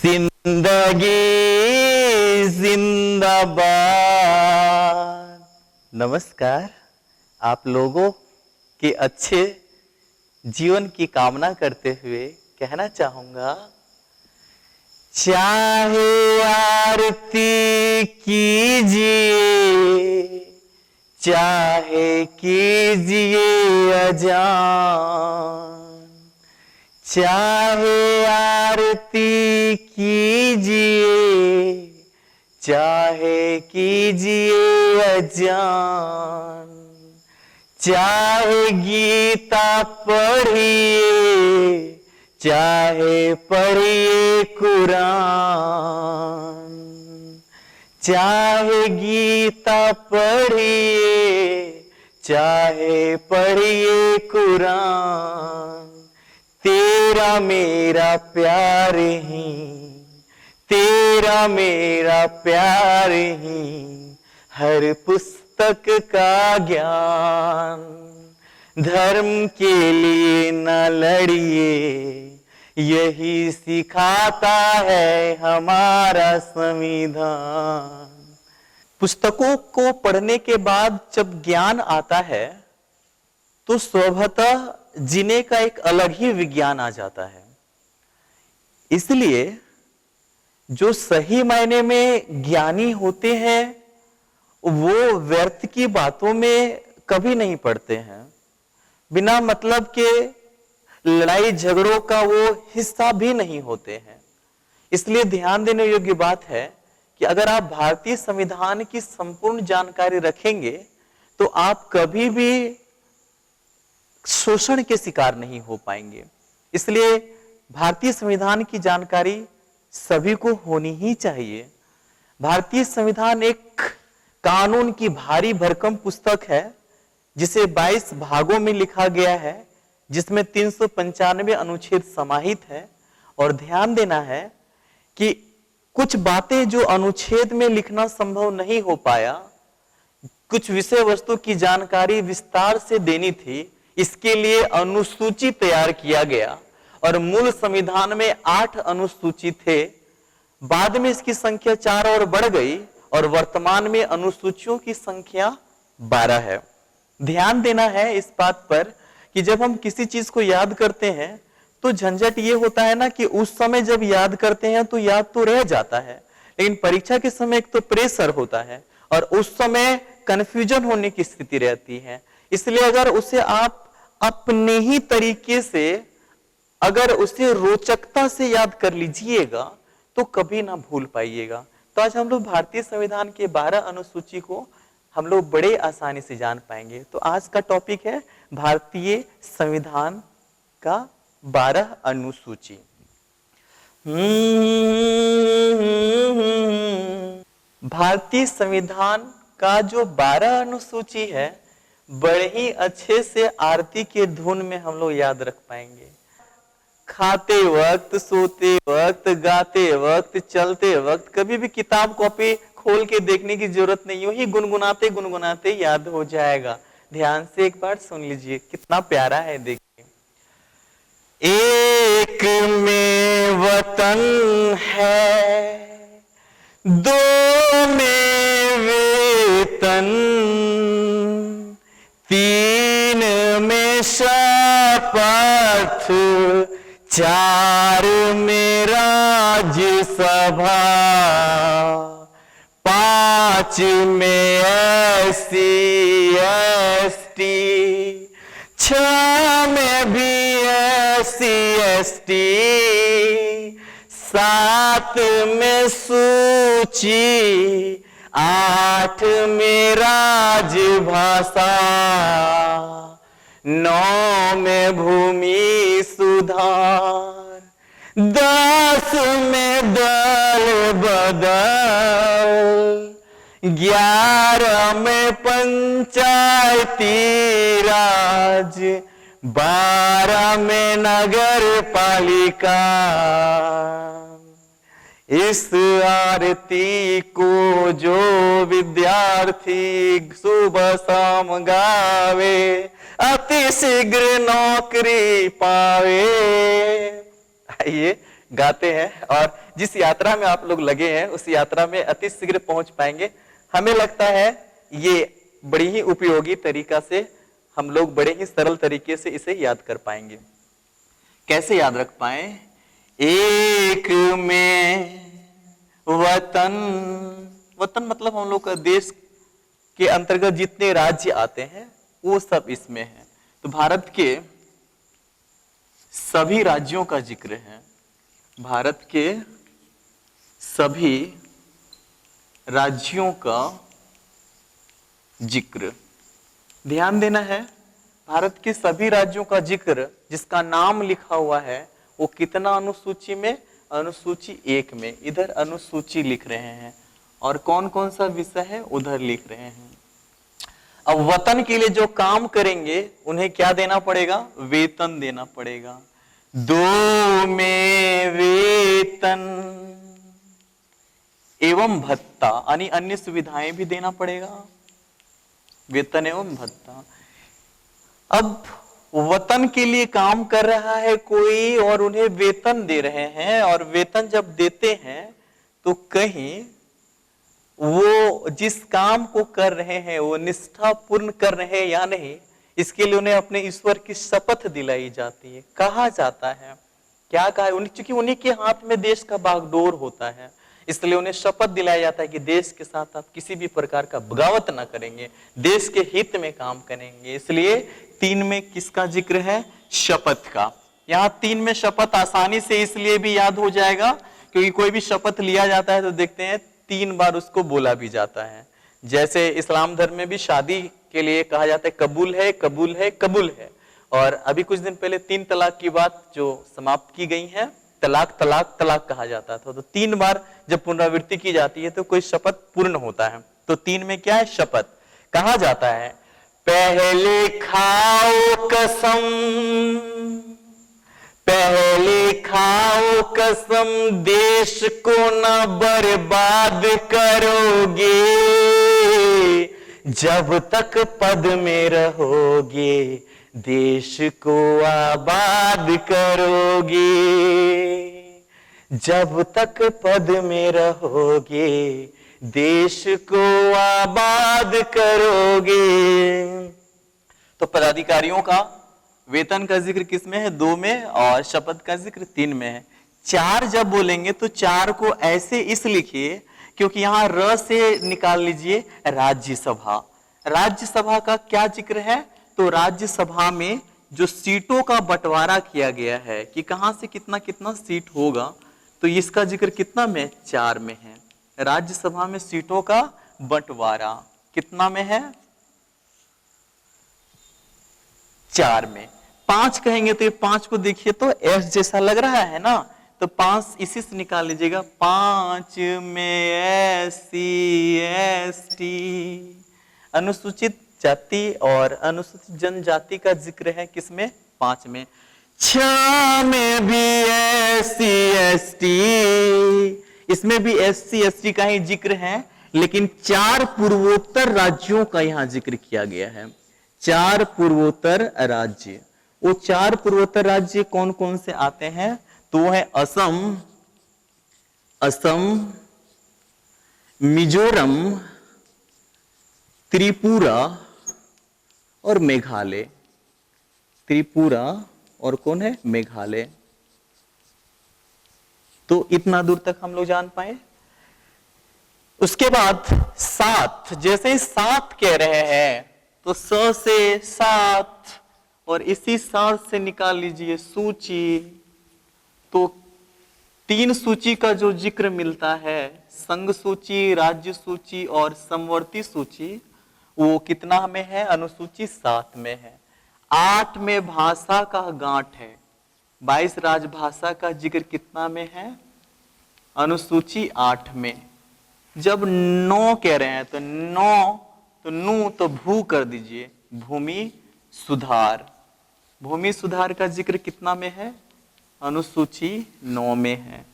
जिंदगी जिंदाबाद। नमस्कार। आप लोगों के अच्छे जीवन की कामना करते हुए कहना चाहूंगा, चाहे आरती कीजिए चाहे कीजिए अजान, चाहे आरती कीजिए चाहे कीजिए अजान, चाहे गीता पढ़िए चाहे पढ़िए कुरान, चाहे गीता पढ़िए चाहे पढ़िए कुरान, तेरा मेरा प्यार ही तेरा मेरा प्यार ही हर पुस्तक का ज्ञान। धर्म के लिए न लड़िए यही सिखाता है हमारा संविधान। पुस्तकों को पढ़ने के बाद जब ज्ञान आता है तो स्वभावतः जीने का एक अलग ही विज्ञान आ जाता है। इसलिए जो सही मायने में ज्ञानी होते हैं वो व्यर्थ की बातों में कभी नहीं पड़ते हैं, बिना मतलब के लड़ाई झगड़ों का वो हिस्सा भी नहीं होते हैं। इसलिए ध्यान देने योग्य बात है कि अगर आप भारतीय संविधान की संपूर्ण जानकारी रखेंगे तो आप कभी भी शोषण के शिकार नहीं हो पाएंगे। इसलिए भारतीय संविधान की जानकारी सभी को होनी ही चाहिए। भारतीय संविधान एक कानून की भारी भरकम पुस्तक है जिसे 22 भागों में लिखा गया है, जिसमें 395 अनुच्छेद समाहित है। और ध्यान देना है कि कुछ बातें जो अनुच्छेद में लिखना संभव नहीं हो पाया, कुछ विषय वस्तु की जानकारी विस्तार से देनी थी, इसके लिए अनुसूची तैयार किया गया। और मूल संविधान में 8 अनुसूची थे, बाद में इसकी संख्या 4 और बढ़ गई और वर्तमान में अनुसूचियों की संख्या 12 है। ध्यान देना है इस बात पर कि जब हम किसी चीज को याद करते हैं तो झंझट ये होता है ना कि उस समय जब याद करते हैं तो याद तो रह जाता है, लेकिन परीक्षा के समय एक तो प्रेशर होता है और उस समय कंफ्यूजन होने की स्थिति रहती है। इसलिए अगर उसे आप अपने ही तरीके से अगर उसे रोचकता से याद कर लीजिएगा तो कभी ना भूल पाइएगा। तो आज हम लोग भारतीय संविधान के 12 अनुसूची को हम लोग बड़े आसानी से जान पाएंगे। तो आज का टॉपिक है भारतीय संविधान का 12 अनुसूची। भारतीय संविधान का जो 12 अनुसूची है बड़े ही अच्छे से आरती के धुन में हम लोग याद रख पाएंगे। खाते वक्त, सोते वक्त, गाते वक्त, चलते वक्त कभी भी किताब कॉपी खोल के देखने की जरूरत नहीं, यूं ही गुनगुनाते गुनगुनाते याद हो जाएगा। ध्यान से एक बार सुन लीजिए, कितना प्यारा है। देखिए, एक में वतन है, दो में वेतन, तीन में शपथ, चार में राज्यसभा, 5 में SC/ST, 6 में भी SC/ST, 7 में सूची, 8 में राजभाषा, 9 में भूमि सुधार, 10 में दल बदल, 11 में पंचायती राज, 12 में नगर पालिका। इस आरती को जो विद्यार्थी सुबह शाम गावे अति शीघ्र नौकरी पावे। आइए गाते हैं, और जिस यात्रा में आप लोग लगे हैं उस यात्रा में अति शीघ्र पहुंच पाएंगे। हमें लगता है ये बड़ी ही उपयोगी तरीका से हम लोग बड़े ही सरल तरीके से इसे याद कर पाएंगे। कैसे याद रख पाए? एक में वतन, वतन मतलब हम लोग का देश के अंतर्गत जितने राज्य आते हैं वो सब इसमें है। तो भारत के सभी राज्यों का जिक्र है, भारत के सभी राज्यों का जिक्र। ध्यान देना है, भारत के सभी राज्यों का जिक्र जिसका नाम लिखा हुआ है वो कितना अनुसूची में? अनुसूची 1 में। इधर अनुसूची लिख रहे हैं और कौन कौन सा विषय है उधर लिख रहे हैं। अब वतन के लिए जो काम करेंगे उन्हें क्या देना पड़ेगा? वेतन देना पड़ेगा। 2 में वेतन एवं भत्ता, यानी अन्य सुविधाएं भी देना पड़ेगा, वेतन एवं भत्ता। अब वतन के लिए काम कर रहा है कोई और उन्हें वेतन दे रहे हैं, और वेतन जब देते हैं तो कहीं वो जिस काम को कर रहे हैं वो निष्ठापूर्ण कर रहे हैं या नहीं, इसके लिए उन्हें अपने ईश्वर की शपथ दिलाई जाती है। कहा जाता है, क्या कहा? क्योंकि उन्हीं के हाथ में देश का बागडोर होता है, इसलिए उन्हें शपथ दिलाया जाता है कि देश के साथ आप किसी भी प्रकार का बगावत ना करेंगे, देश के हित में काम करेंगे। इसलिए 3 में किसका जिक्र है? शपथ का। यहाँ 3 में शपथ आसानी से इसलिए भी याद हो जाएगा क्योंकि कोई भी शपथ लिया जाता है तो देखते हैं 3 बार उसको बोला भी जाता है। जैसे इस्लाम धर्म में भी शादी के लिए कहा जाता है कबूल है, कबूल है, कबूल है। और अभी कुछ दिन पहले 3 तलाक की बात जो समाप्त की गई है, तलाक तलाक तलाक कहा जाता था, तो 3 बार जब पुनरावृत्ति की जाती है तो कोई शपथ पूर्ण होता है। तो 3 में क्या है? शपथ। कहा जाता है पहले खाओ कसम, पहले खाओ कसम, देश को न बर्बाद करोगे, जब तक पद में रहोगे देश को आबाद करोगे, जब तक पद में रहोगे देश को आबाद करोगे। तो पदाधिकारियों का वेतन का जिक्र किस में है? 2 में, और शपथ का जिक्र 3 में है। 4 जब बोलेंगे तो 4 को ऐसे इस लिखिए क्योंकि यहां र से निकाल लीजिए राज्यसभा। राज्यसभा का क्या जिक्र है? तो राज्यसभा में जो सीटों का बंटवारा किया गया है कि कहां से कितना कितना सीट होगा, तो इसका जिक्र कितना में? 4 में है। राज्यसभा में सीटों का बंटवारा कितना में है? 4 में। 5 कहेंगे तो ये 5 को देखिए तो एस जैसा लग रहा है ना, तो 5 इसी से निकाल लीजिएगा। 5 में SC ST अनुसूचित जाति और अनुसूचित जनजाति का जिक्र है किसमें? 5 में। 6 में भी SC ST, इसमें भी SC ST का ही जिक्र है, लेकिन 4 पूर्वोत्तर राज्यों का यहां जिक्र किया गया है। 4 पूर्वोत्तर राज्य। वो 4 पूर्वोत्तर राज्य कौन कौन से आते हैं? तो वो है असम, असम, मिजोरम, त्रिपुरा और मेघालय। त्रिपुरा और कौन है? मेघालय। तो इतना दूर तक हम लोग जान पाए। उसके बाद 7, जैसे ही 7 कह रहे हैं तो स से 7 और इसी 7 से निकाल लीजिए सूची। तो 3 सूची का जो जिक्र मिलता है, संघ सूची, राज्य सूची और समवर्ती सूची, वो कितना में है? अनुसूची 7 में है। 8 में भाषा का गांठ है। 22 राजभाषा का जिक्र कितना में है? अनुसूची 8 में। जब 9 कह रहे हैं तो 9 तो नू तो भू कर दीजिए, भूमि सुधार। भूमि सुधार का जिक्र कितना में है? अनुसूची 9 में है।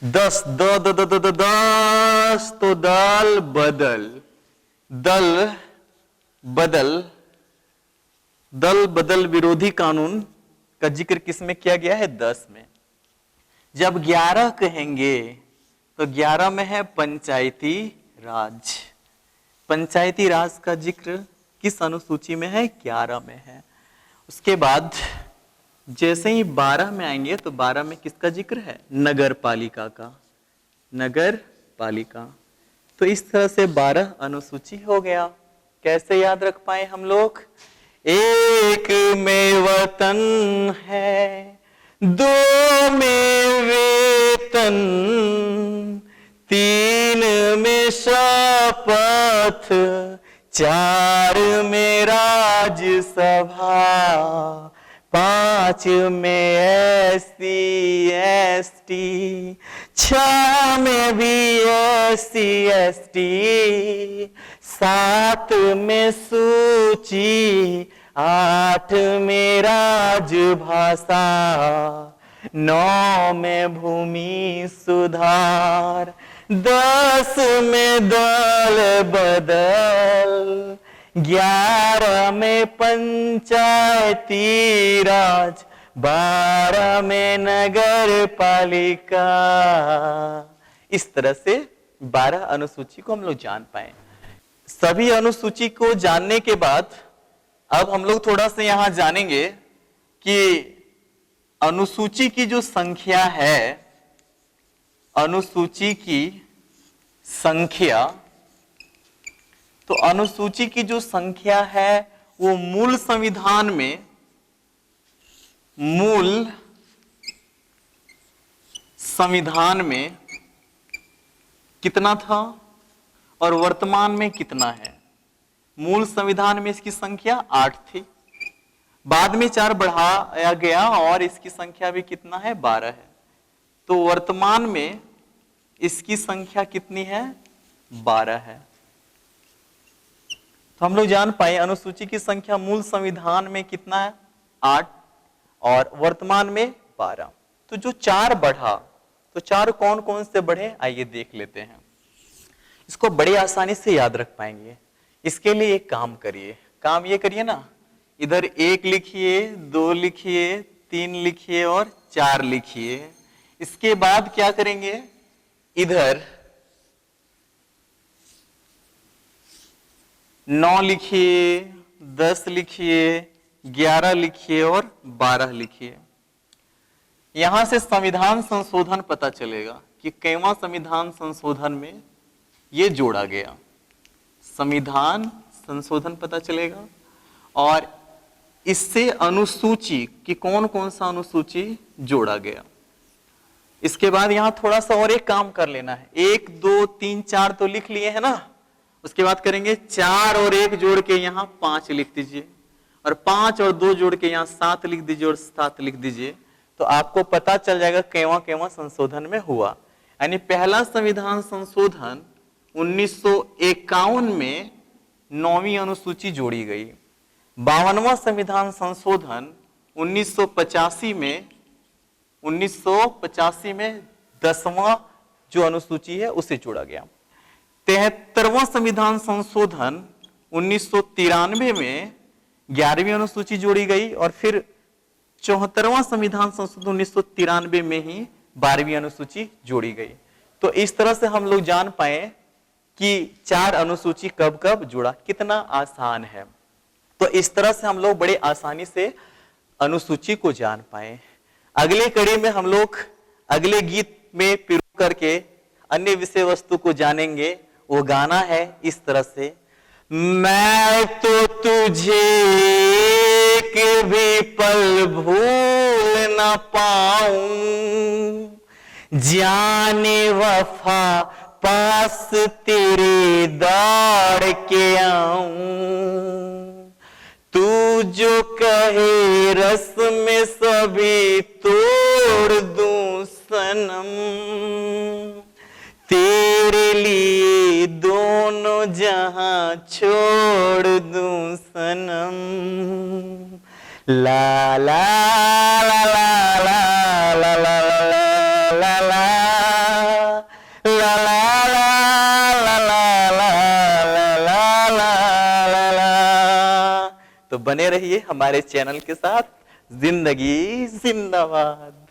10 10 तो दल बदल, दल बदल, दल बदल विरोधी कानून का जिक्र किस में किया गया है? 10 में। जब 11 कहेंगे तो 11 में है पंचायती राज। पंचायती राज का जिक्र किस अनुसूची में है? 11 में है। उसके बाद जैसे ही 12 में आएंगे तो 12 में किसका जिक्र है? नगर पालिका का। नगर पालिका। तो इस तरह से 12 अनुसूची हो गया। कैसे याद रख पाए हम लोग? एक में वतन है, दो में वेतन, तीन में शपथ, चार में राज्यसभा, पांच में SC ST, 6 में भी SC ST, 7 में सूची, 8 में राजभाषा, 9 में भूमि सुधार, 10 में दल बदल, 11 में पंचायती राज, 12 में नगर पालिका। इस तरह से 12 अनुसूची को हम लोग जान पाए। सभी अनुसूची को जानने के बाद अब हम लोग थोड़ा सा यहां जानेंगे कि अनुसूची की जो संख्या है, अनुसूची की संख्या, तो अनुसूची की जो संख्या है वो मूल संविधान में कितना था और वर्तमान में कितना है? मूल संविधान में इसकी संख्या 8 थी, बाद में 4 बढ़ाया गया और इसकी संख्या भी कितना है? 12 है। तो वर्तमान में इसकी संख्या कितनी है? 12 है। तो हम लोग जान पाए अनुसूची की संख्या मूल संविधान में कितना है? 8 और वर्तमान में 12। तो जो 4 बढ़ा, तो 4 कौन कौन से बढ़े आइए देख लेते हैं। इसको बड़ी आसानी से याद रख पाएंगे। इसके लिए एक काम करिए, काम ये करिए ना, इधर 1 लिखिए, 2 लिखिए, 3 लिखिए और 4 लिखिए। इसके बाद क्या करेंगे? इधर 9 लिखिए, 10 लिखिए, 11 लिखिए और 12 लिखिए। यहां से संविधान संशोधन पता चलेगा कि कैवां संविधान संशोधन में ये जोड़ा गया। संविधान संशोधन पता चलेगा और इससे अनुसूची कि कौन कौन सा अनुसूची जोड़ा गया। इसके बाद यहां थोड़ा सा और एक काम कर लेना है। 1 2 3 4 तो लिख लिए है ना, उसके बाद करेंगे 4 और 1 जोड़ के यहां 5 लिख दीजिए और 5 और 2 जोड़ के यहां 7 लिख दीजिए और 7 लिख दीजिए। तो आपको पता चल जाएगा कैवां कैवां संशोधन में हुआ। यानी पहला संविधान संशोधन 1951 में 9वीं अनुसूची जोड़ी गई। 52वां संविधान संशोधन 1985 में 10वां जो अनुसूची है उसे जोड़ा गया। 73वां संविधान संशोधन 1993 में 11वीं अनुसूची जोड़ी गई और फिर 74वां संविधान संशोधन 1993 में ही 12वीं अनुसूची जोड़ी गई। तो इस तरह से हम लोग जान पाए कि 4 अनुसूची कब कब जुड़ा। कितना आसान है। तो इस तरह से हम लोग बड़े आसानी से अनुसूची को जान पाए। अगले कड़ी में हम लोग अगले गीत में पिरो करके अन्य विषय वस्तु को जानेंगे। वो गाना है इस तरह से, मैं तो तुझे एक भी पल भूल न पाऊं, जाने वफा पास तेरे दौड़ के आऊं, तू जो कहे रस में सभी तोड़ दूं सनम, तेरे लिए दोनों जहां छोड़ दूं सनम। ला ला ला ला ला ला ला ला ला तो बने रहिए हमारे चैनल के साथ। जिंदगी जिंदाबाद।